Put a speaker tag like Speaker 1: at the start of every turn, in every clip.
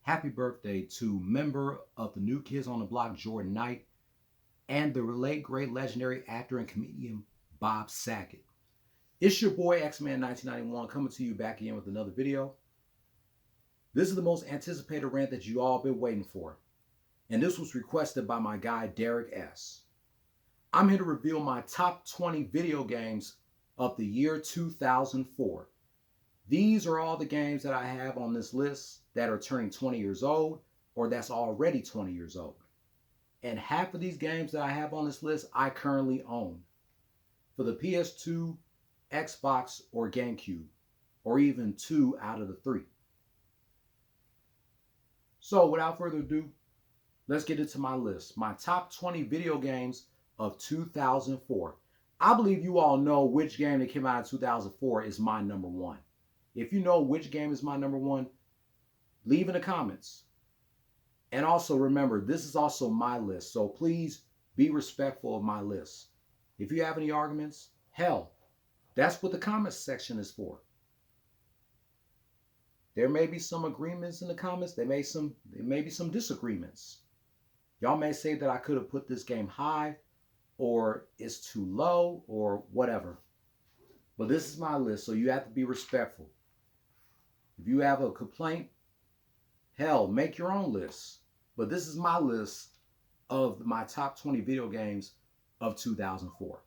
Speaker 1: Happy birthday to member of the New Kids on the Block, Jordan Knight, and the late great legendary actor and comedian Bob Saget. It's your boy X-Man 1991 coming to you back again with another video. This is the most anticipated rant that you all been waiting for, and this was requested by my guy Derek S. I'm here to reveal my top 20 video games of the year 2004. These are all the games that I have on this list that are turning 20 years old or that's already 20 years old. And half of these games that I have on this list I currently own for the PS2, Xbox, or GameCube, or even 2 out of the 3. So without further ado, let's get into my list. My top 20 video games of 2004. I believe you all know which game that came out in 2004 is my number one. If you know which game is my number one, leave in the comments. And also remember, this is also my list, so please be respectful of my list. If you have any arguments, hell, that's what the comments section is for. There may be some agreements in the comments. There may be some disagreements. Y'all may say that I could have put this game high, or it's too low, or whatever. But this is my list, so you have to be respectful. If you have a complaint, hell, make your own list. But this is my list of my top 20 video games of 2004.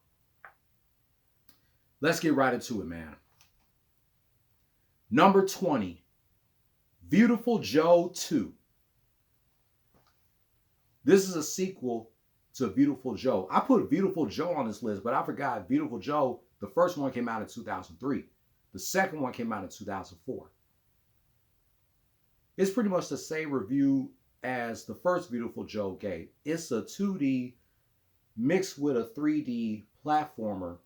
Speaker 1: Let's get right into it, man. Number 20, Viewtiful Joe 2. This is a sequel to Viewtiful Joe. I put Viewtiful Joe on this list, but I forgot Viewtiful Joe, the first one came out in 2003. The second one came out in 2004. It's pretty much the same review as the first Viewtiful Joe game. It's a 2D mixed with a 3D platformer.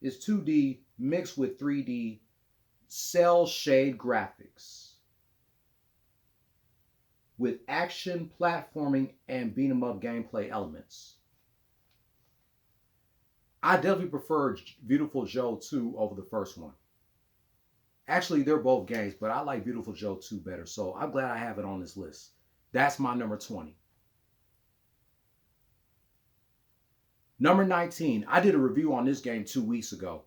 Speaker 1: It's 2D mixed with 3D cel shade graphics with action, platforming, and beat 'em up gameplay elements. I definitely prefer Viewtiful Joe 2 over the first one. Actually, they're both games, but I like Viewtiful Joe 2 better, so I'm glad I have it on this list. That's my number 20. Number 19, I did a review on this game 2 weeks ago.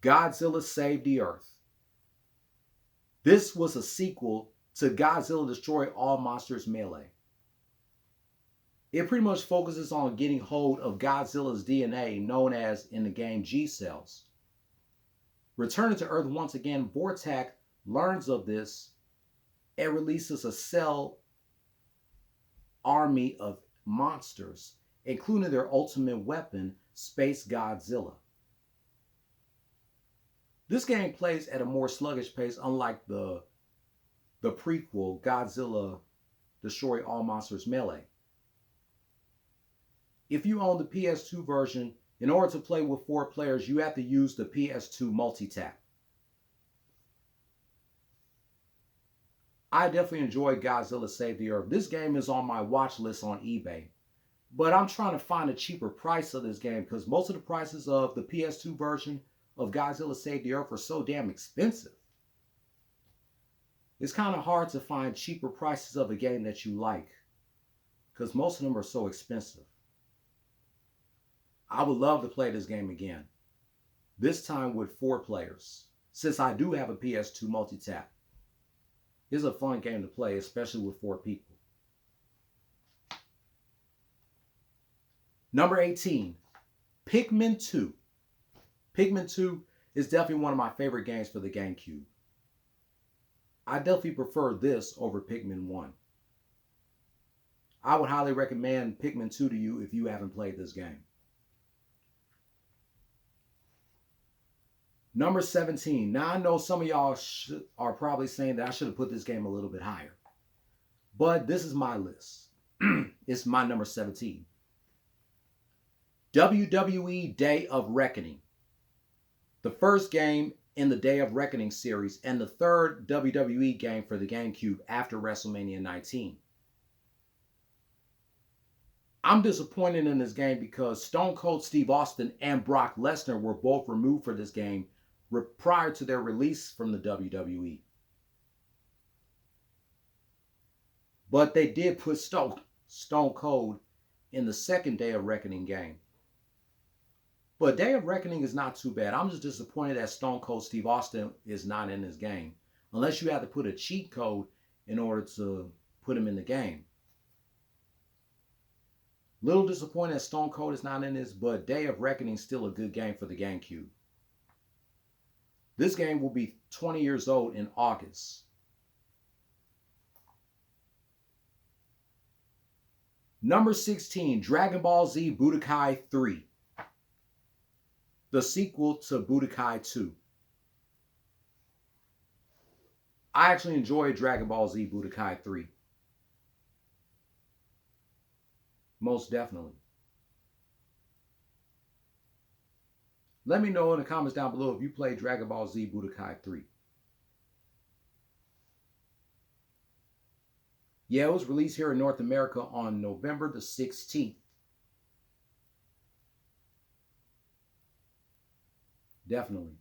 Speaker 1: Godzilla Save the Earth. This was a sequel to Godzilla Destroy All Monsters Melee. It pretty much focuses on getting hold of Godzilla's DNA, known as in the game G-cells. Returning to Earth once again, Vortak learns of this and releases a cell army of monsters, including their ultimate weapon, Space Godzilla. This game plays at a more sluggish pace, unlike the prequel, Godzilla Destroy All Monsters Melee. If you own the PS2 version, in order to play with 4 players, you have to use the PS2 multi-tap. I definitely enjoyed Godzilla Save the Earth. This game is on my watch list on eBay. But I'm trying to find a cheaper price of this game because most of the prices of the PS2 version of Godzilla Save the Earth are so damn expensive. It's kind of hard to find cheaper prices of a game that you like because most of them are so expensive. I would love to play this game again, this time with 4 players, since I do have a PS2 multi-tap. It's a fun game to play, especially with 4 people. Number 18, Pikmin 2. Pikmin 2 is definitely one of my favorite games for the GameCube. I definitely prefer this over Pikmin 1. I would highly recommend Pikmin 2 to you if you haven't played this game. Number 17. Now I know some of y'all are probably saying that I should have put this game a little bit higher. But this is my list. It's my number 17. WWE Day of Reckoning. The first game in the Day of Reckoning series and the third WWE game for the GameCube after WrestleMania 19. I'm disappointed in this game because Stone Cold Steve Austin and Brock Lesnar were both removed for this game prior to their release from the WWE. But they did put Stone Cold in the second Day of Reckoning game. But Day of Reckoning is not too bad. I'm just disappointed that Stone Cold Steve Austin is not in this game. Unless you have to put a cheat code in order to put him in the game. Little disappointed that Stone Cold is not in this, but Day of Reckoning is still a good game for the GameCube. This game will be 20 years old in August. Number 16, Dragon Ball Z Budokai 3. The sequel to Budokai 2. I actually enjoyed Dragon Ball Z Budokai 3. Most definitely. Let me know in the comments down below if you played Dragon Ball Z Budokai 3. Yeah, it was released here in North America on November the 16th. Definitely.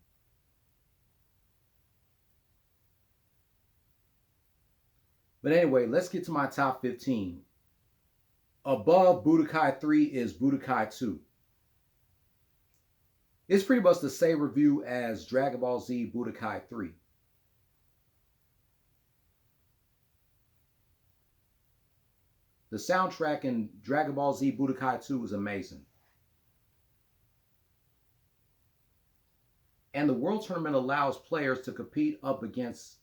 Speaker 1: But anyway, let's get to my top 15. Above Budokai 3 is Budokai 2. It's pretty much the same review as Dragon Ball Z Budokai 3. The soundtrack in Dragon Ball Z Budokai 2 is amazing. And the World Tournament allows players to compete up against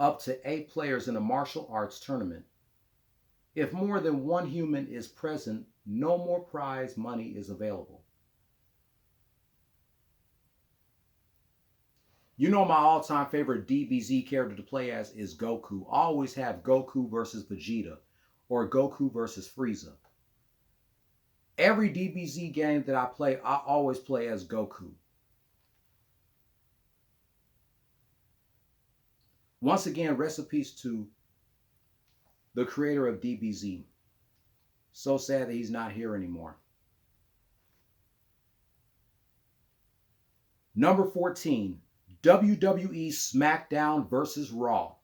Speaker 1: up to 8 players in a martial arts tournament. If more than one human is present, no more prize money is available. You know my all-time favorite DBZ character to play as is Goku. I always have Goku versus Vegeta or Goku versus Frieza. Every DBZ game that I play, I always play as Goku. Once again, rest in peace to the creator of DBZ. So sad that he's not here anymore. Number 14, WWE SmackDown vs. Raw.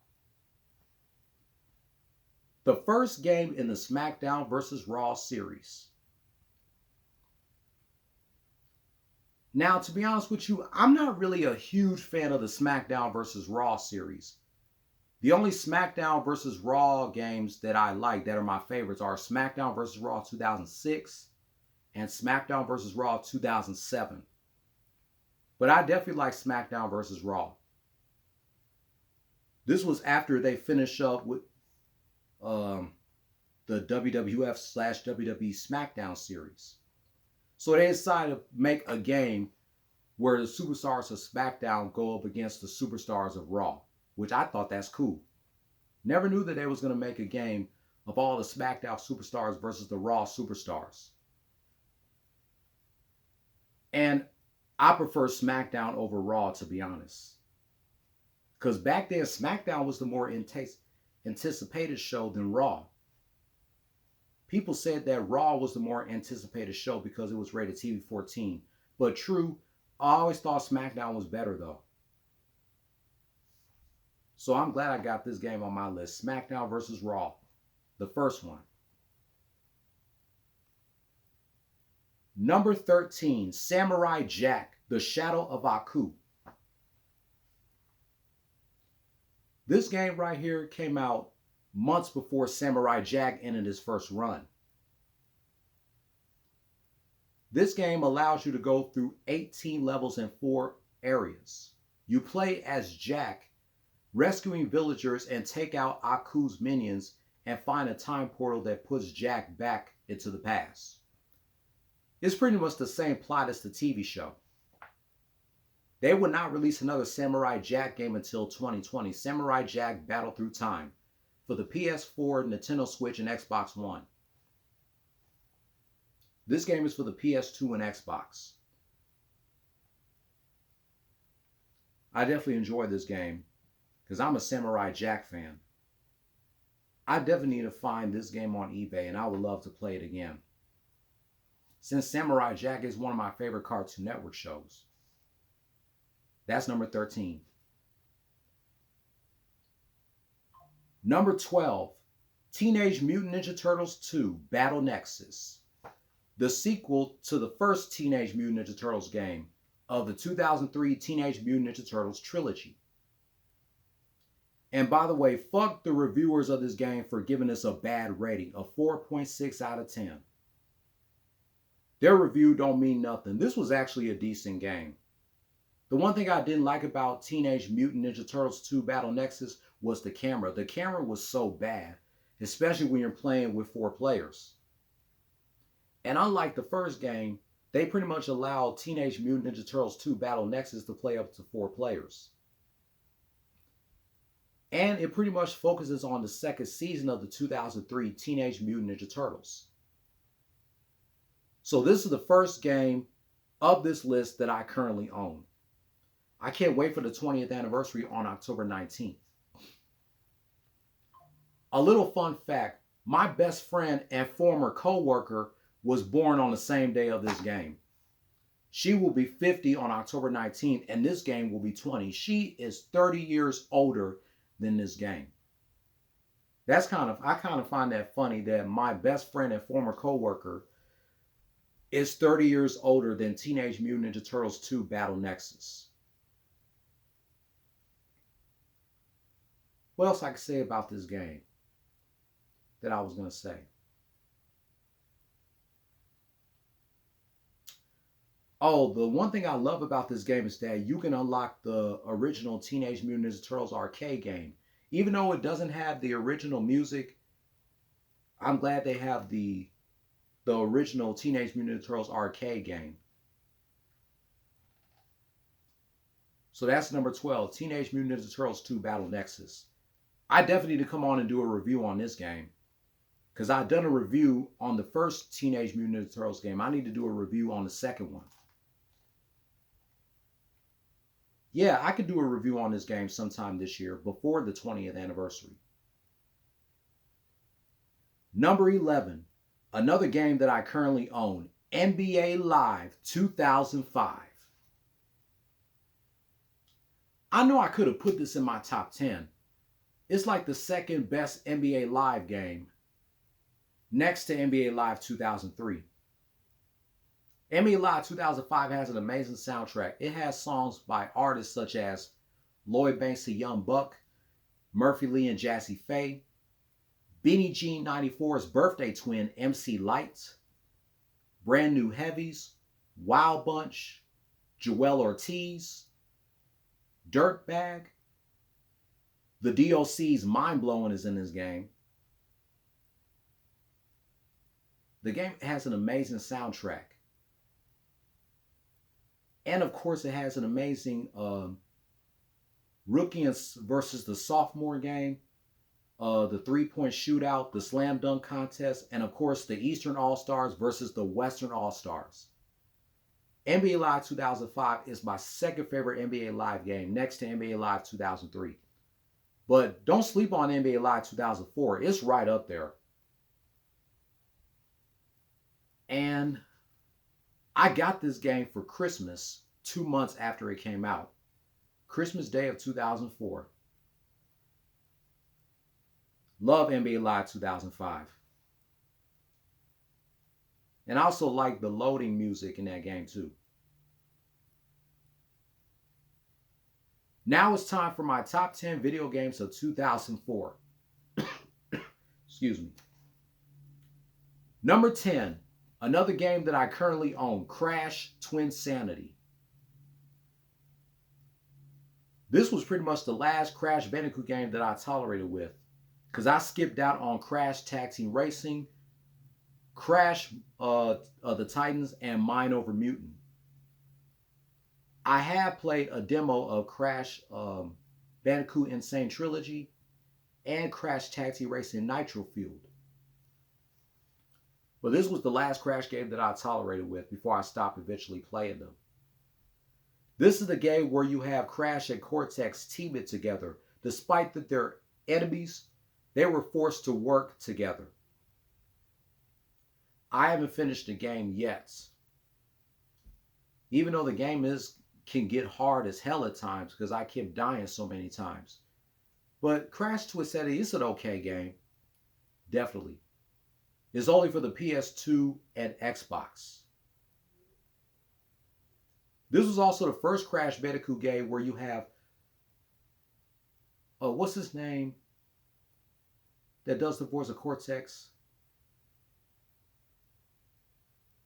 Speaker 1: The first game in the SmackDown vs. Raw series. Now, to be honest with you, I'm not really a huge fan of the SmackDown vs. Raw series. The only SmackDown vs. Raw games that I like that are my favorites are SmackDown vs. Raw 2006 and SmackDown vs. Raw 2007. But I definitely like SmackDown vs. Raw. This was after they finished up with the WWF/WWE SmackDown series. So they decided to make a game where the superstars of SmackDown go up against the superstars of Raw, which I thought that's cool. Never knew that they was going to make a game of all the SmackDown superstars versus the Raw superstars. And I prefer SmackDown over Raw, to be honest. Because back then, SmackDown was the more anticipated show than Raw. People said that Raw was the more anticipated show because it was rated TV-14. But true, I always thought SmackDown was better though. So I'm glad I got this game on my list. SmackDown vs. Raw. The first one. Number 13, Samurai Jack, The Shadow of Aku. This game right here came out months before Samurai Jack ended his first run. This game allows you to go through 18 levels in 4 areas. You play as Jack, rescuing villagers and take out Aku's minions and find a time portal that puts Jack back into the past. It's pretty much the same plot as the TV show. They would not release another Samurai Jack game until 2020, Samurai Jack Battle Through Time, for the PS4, Nintendo Switch, and Xbox One. This game is for the PS2 and Xbox. I definitely enjoyed this game because I'm a Samurai Jack fan. I definitely need to find this game on eBay and I would love to play it again, since Samurai Jack is one of my favorite Cartoon Network shows. That's number 13. Number 12, Teenage Mutant Ninja Turtles 2 Battle Nexus, the sequel to the first Teenage Mutant Ninja Turtles game of the 2003 Teenage Mutant Ninja Turtles trilogy. And by the way, fuck the reviewers of this game for giving us a bad rating, a 4.6 out of 10. Their review don't mean nothing. This was actually a decent game. The one thing I didn't like about Teenage Mutant Ninja Turtles 2 Battle Nexus was the camera. The camera was so bad, especially when you're playing with 4 players. And unlike the first game, they pretty much allowed Teenage Mutant Ninja Turtles 2 Battle Nexus to play up to 4 players. And it pretty much focuses on the second season of the 2003 Teenage Mutant Ninja Turtles. So this is the first game of this list that I currently own. I can't wait for the 20th anniversary on October 19th. A little fun fact, my best friend and former co-worker was born on the same day of this game. She will be 50 on October 19th, and this game will be 20. She is 30 years older than this game. I kind of find that funny that my best friend and former co-worker is 30 years older than Teenage Mutant Ninja Turtles 2 Battle Nexus. What else I can say about this game that I was going to say? Oh, the one thing I love about this game is that you can unlock the original Teenage Mutant Ninja Turtles arcade game. Even though it doesn't have the original music, I'm glad they have the original Teenage Mutant Ninja Turtles arcade game. So that's number 12, Teenage Mutant Ninja Turtles 2 Battle Nexus. I definitely need to come on and do a review on this game, because I've done a review on the first Teenage Mutant Ninja Turtles game. I need to do a review on the second one. Yeah, I could do a review on this game sometime this year before the 20th anniversary. Number 11, another game that I currently own, NBA Live 2005. I know I could have put this in my top 10. It's like the second best NBA Live game, next to NBA Live 2003. NBA Live 2005 has an amazing soundtrack. It has songs by artists such as Lloyd Banks and Young Buck, Murphy Lee and Jazzy Faye, Beanie Jean 94's birthday twin MC Lyte, Brand New Heavies, Wild Bunch, Joell Ortiz, Dirtbag. The DOC's Mind Blowin' is in this game. The game has an amazing soundtrack. And of course, it has an amazing rookie versus the sophomore game, the three-point shootout, the slam dunk contest, and of course, the Eastern All-Stars versus the Western All-Stars. NBA Live 2005 is my second favorite NBA Live game, next to NBA Live 2003. But don't sleep on NBA Live 2004. It's right up there. And I got this game for Christmas 2 months after it came out. Christmas Day of 2004. Love NBA Live 2005. And I also like the loading music in that game too. Now it's time for my top 10 video games of 2004. Excuse me. Number 10, another game that I currently own, Crash Twinsanity. This was pretty much the last Crash Bandicoot game that I tolerated with, because I skipped out on Crash Tag Team Racing, Crash the Titans, and Mind Over Mutant. I have played a demo of Crash Bandicoot Insane Trilogy and Crash Tag Team Racing Nitro Fueled. But this was the last Crash game that I tolerated with before I stopped eventually playing them. This is the game where you have Crash and Cortex teaming together. Despite that they're enemies, they were forced to work together. I haven't finished the game yet. Even though the game can get hard as hell at times because I kept dying so many times. But Crash Twinsanity is an okay game. Definitely. It's only for the PS2 and Xbox. This was also the first Crash Bandicoot game where you have, what's his name that does the voice of Cortex?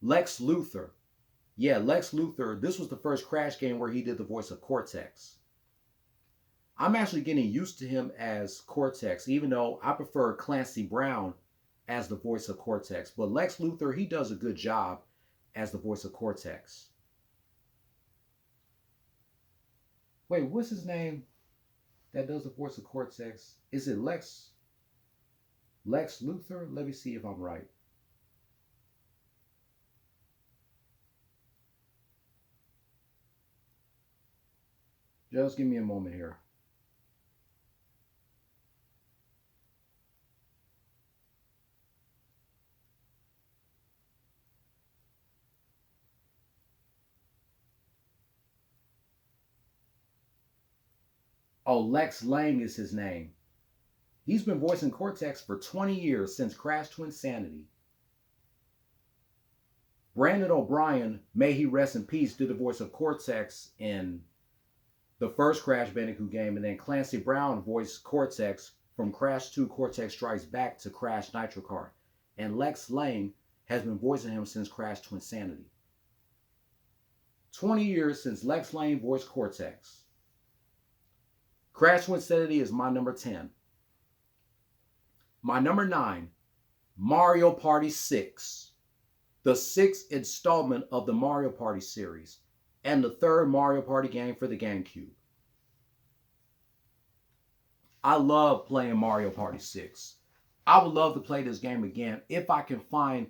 Speaker 1: Lex Luthor. Yeah, Lex Luthor. This was the first Crash game where he did the voice of Cortex. I'm actually getting used to him as Cortex, even though I prefer Clancy Brown as the voice of Cortex. But Lex Luthor, he does a good job as the voice of Cortex. Wait, what's his name that does the voice of Cortex? Is it Lex Luthor? Let me see if I'm right. Just give me a moment here. Oh, Lex Lang is his name. He's been voicing Cortex for 20 years since Crash Twinsanity. Brandon O'Brien, may he rest in peace, did the voice of Cortex in the first Crash Bandicoot game, and then Clancy Brown voiced Cortex from Crash 2 Cortex Strikes Back to Crash Nitro Kart. And Lex Lang has been voicing him since Crash Twinsanity. 20 years since Lex Lang voiced Cortex. Crash Twinsanity is my number 10. My number 9, Mario Party 6. The sixth installment of the Mario Party series, and the third Mario Party game for the GameCube. I love playing Mario Party 6. I would love to play this game again if I can find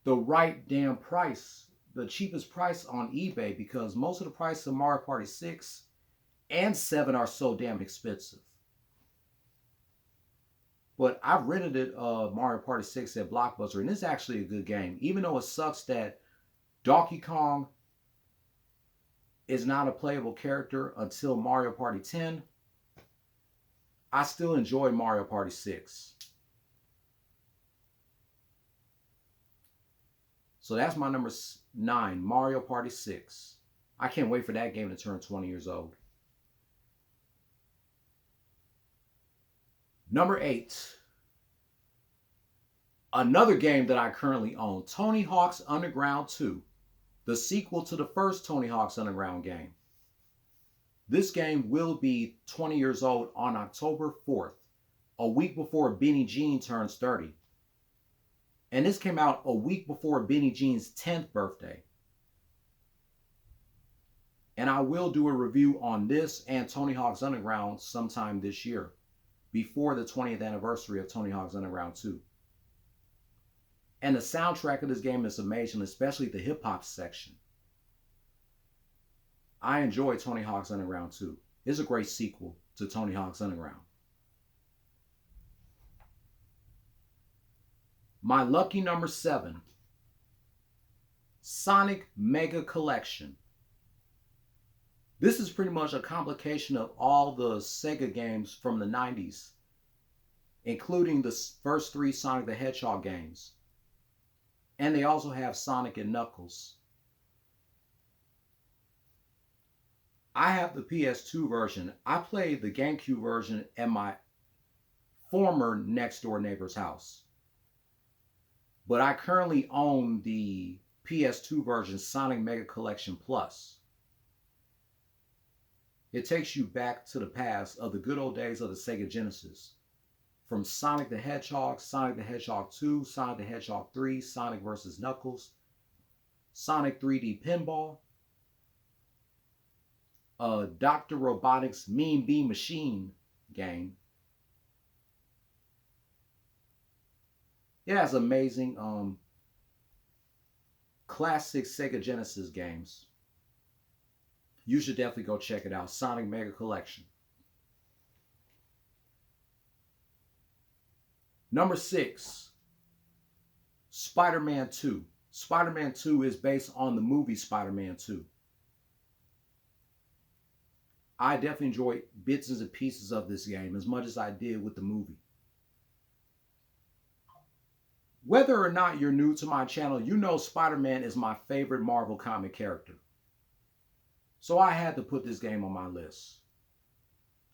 Speaker 1: the right damn price, the cheapest price on eBay, because most of the prices of Mario Party 6 and 7 are so damn expensive. But I've rented it, Mario Party 6 at Blockbuster, and it's actually a good game. Even though it sucks that Donkey Kong is not a playable character until Mario Party 10, I still enjoy Mario Party 6. So that's my number 9, Mario Party 6. I can't wait for that game to turn 20 years old. Number 8. Another game that I currently own, Tony Hawk's Underground 2, the sequel to the first Tony Hawk's Underground game. This game will be 20 years old on October 4th, a week before Benny Jean turns 30. And this came out a week before Benny Jean's 10th birthday. And I will do a review on this and Tony Hawk's Underground sometime this year, before the 20th anniversary of Tony Hawk's Underground 2. And the soundtrack of this game is amazing, especially the hip-hop section. I enjoy Tony Hawk's Underground 2. It's a great sequel to Tony Hawk's Underground. My lucky number 7, Sonic Mega Collection. This is pretty much a complication of all the Sega games from the 90s, including the first 3 Sonic the Hedgehog games. And they also have Sonic and Knuckles. I have the PS2 version. I played the GameCube version at my former next door neighbor's house. But I currently own the PS2 version, Sonic Mega Collection Plus. It takes you back to the past of the good old days of the Sega Genesis. From Sonic the Hedgehog, Sonic the Hedgehog 2, Sonic the Hedgehog 3, Sonic vs. Knuckles, Sonic 3D Pinball, Dr. Robotnik's Mean Bean Machine game. It has amazing classic Sega Genesis games. You should definitely go check it out. Sonic Mega Collection. Number 6, Spider-Man 2. Spider-Man 2 is based on the movie Spider-Man 2. I definitely enjoyed bits and pieces of this game as much as I did with the movie. Whether or not you're new to my channel, you know Spider-Man is my favorite Marvel comic character. So I had to put this game on my list.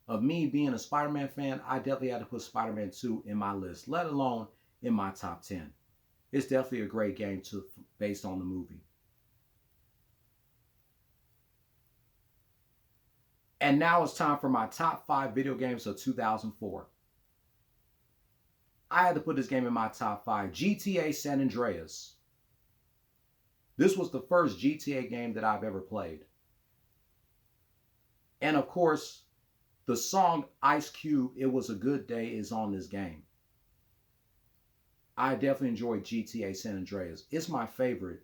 Speaker 1: Of me being a Spider-Man fan, I definitely had to put Spider-Man 2 in my list, let alone in my top 10. It's definitely a great game based on the movie. And now it's time for my top 5 video games of 2004. I had to put this game in my top 5. GTA San Andreas. This was the first GTA game that I've ever played. And of course, the song Ice Cube, It Was a Good Day, is on this game. I definitely enjoyed GTA San Andreas. It's my favorite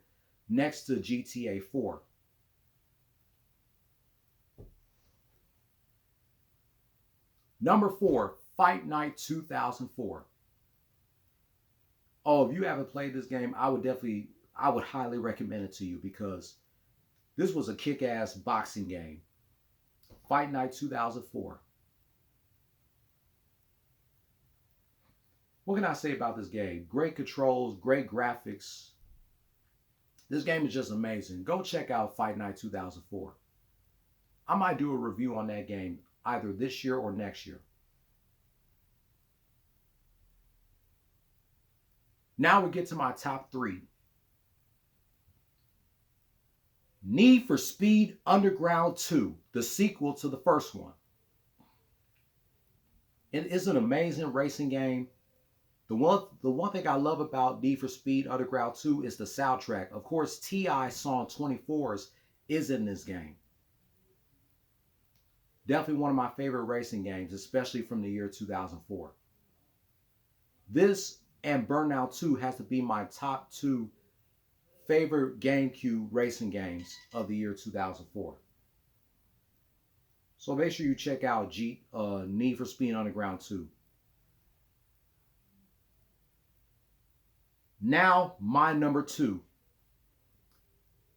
Speaker 1: next to GTA 4. Number 4, Fight Night 2004. Oh, if you haven't played this game, I would highly recommend it to you because this was a kick-ass boxing game. Fight Night 2004. What can I say about this game? Great controls, great graphics. This game is just amazing. Go check out Fight Night 2004. I might do a review on that game either this year or next year. Now we get to my top 3. Need for Speed Underground 2, the sequel to the first one. It is an amazing racing game. The one thing I love about Need for Speed Underground 2 is the soundtrack. Of course, T.I.'s song 24s is in this game. Definitely one of my favorite racing games, especially from the year 2004. This and Burnout 2 has to be my top 2 favorite GameCube racing games of the year 2004. So make sure you check out Need for Speed Underground 2. Now, my number 2.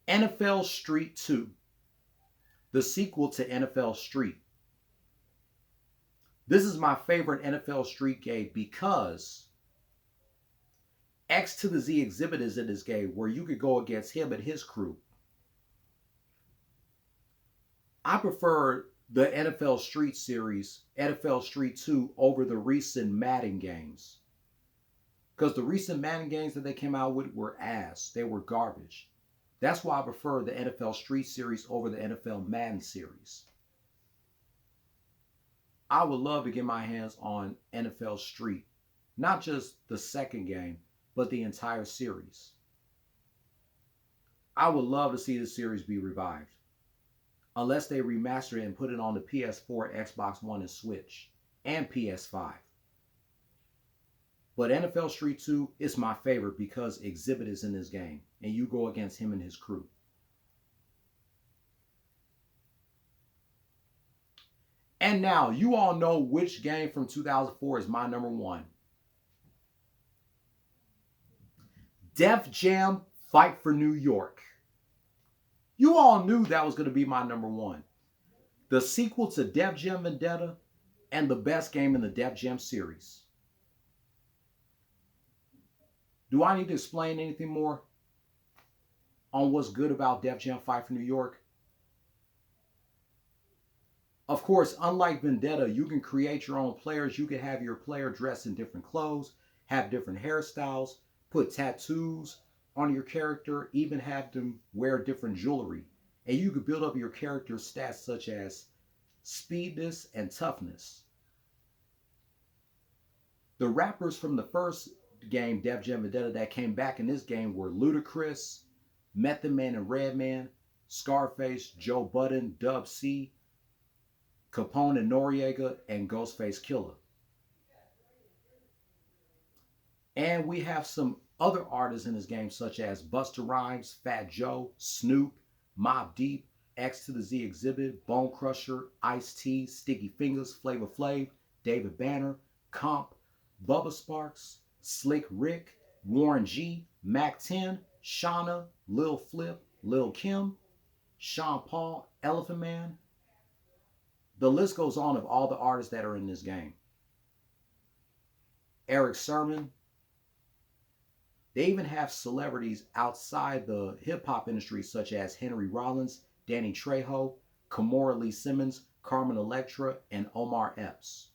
Speaker 1: NFL Street 2. The sequel to NFL Street. This is my favorite NFL Street game because X to the Z Exhibit is in this game where you could go against him and his crew. I prefer the NFL Street series, NFL Street 2, over the recent Madden games. Because the recent Madden games that they came out with were ass. They were garbage. That's why I prefer the NFL Street series over the NFL Madden series. I would love to get my hands on NFL Street. Not just the second game, but the entire series. I would love to see the series be revived. Unless they remaster it and put it on the PS4, Xbox One, and Switch, and PS5. But NFL Street 2 is my favorite because Exhibit is in this game, and you go against him and his crew. And now, you all know which game from 2004 is my number 1. Def Jam Fight for New York. You all knew that was going to be my number 1. The sequel to Def Jam Vendetta and the best game in the Def Jam series. Do I need to explain anything more on what's good about Def Jam Fight for New York? Of course, unlike Vendetta, you can create your own players. You can have your player dressed in different clothes, have different hairstyles, put tattoos on your character, even have them wear different jewelry. And you can build up your character's stats such as speedness and toughness. The rappers from the first game, Def Jam Vendetta, that came back in this game were Ludacris, Method Man and Redman, Scarface, Joe Budden, Dub C, Capone and Noriega, and Ghostface Killah. And we have some other artists in this game such as Busta Rhymes, Fat Joe, Snoop, Mobb Deep, X to the Z Exhibit, Bone Crusher, Ice-T, Sticky Fingers, Flavor Flav, David Banner, Comp, Bubba Sparks, Slick Rick, Warren G, Mac 10, Shauna, Lil Flip, Lil Kim, Sean Paul, Elephant Man. The list goes on of all the artists that are in this game. Eric Sermon, They even have celebrities outside the hip hop industry, such as Henry Rollins, Danny Trejo, Kimora Lee Simmons, Carmen Electra, and Omar Epps.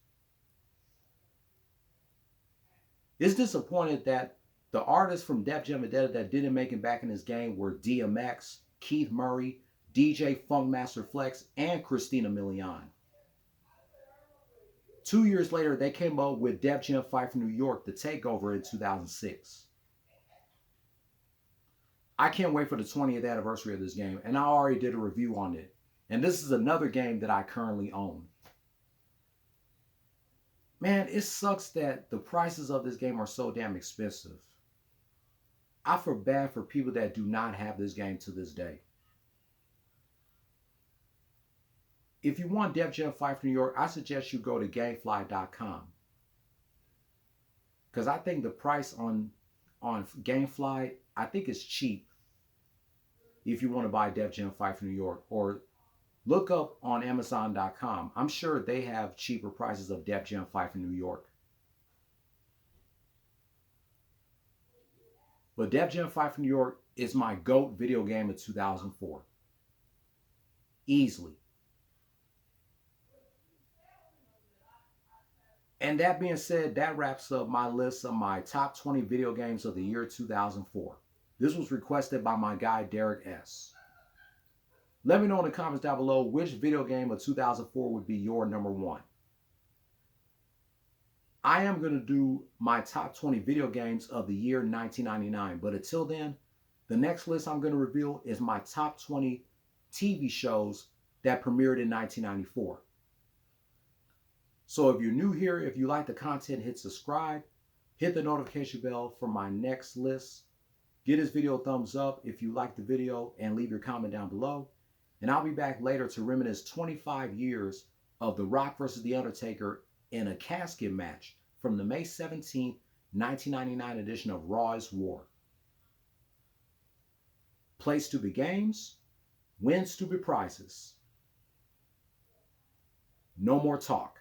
Speaker 1: It's disappointed that the artists from Def Jam Vendetta that didn't make it back in this game were DMX, Keith Murray, DJ Funkmaster Flex, and Christina Milian. 2 years later, they came up with Def Jam Fight for New York, the takeover in 2006. I can't wait for the 20th anniversary of this game, and I already did a review on it. And this is another game that I currently own. Man, it sucks that the prices of this game are so damn expensive. I feel bad for people that do not have this game to this day. If you want Def Jam Fight for New York, I suggest you go to Gamefly.com. Because I think the price on Gamefly, I think it's cheap if you want to buy Def Jam Fight for New York. Or look up on Amazon.com. I'm sure they have cheaper prices of Def Jam Fight for New York. But Def Jam Fight for New York is my GOAT video game of 2004. Easily. And that being said, that wraps up my list of my top 20 video games of the year 2004. This was requested by my guy, Derek S. Let me know in the comments down below which video game of 2004 would be your number one. I am going to do my top 20 video games of the year 1999. But until then, the next list I'm going to reveal is my top 20 TV shows that premiered in 1994. So if you're new here, if you like the content, hit subscribe, hit the notification bell for my next list. Give this video a thumbs up if you like the video and leave your comment down below. And I'll be back later to reminisce 25 years of The Rock vs. The Undertaker in a casket match from the May 17th, 1999 edition of Raw is War. Play stupid games, win stupid prizes. No more talk.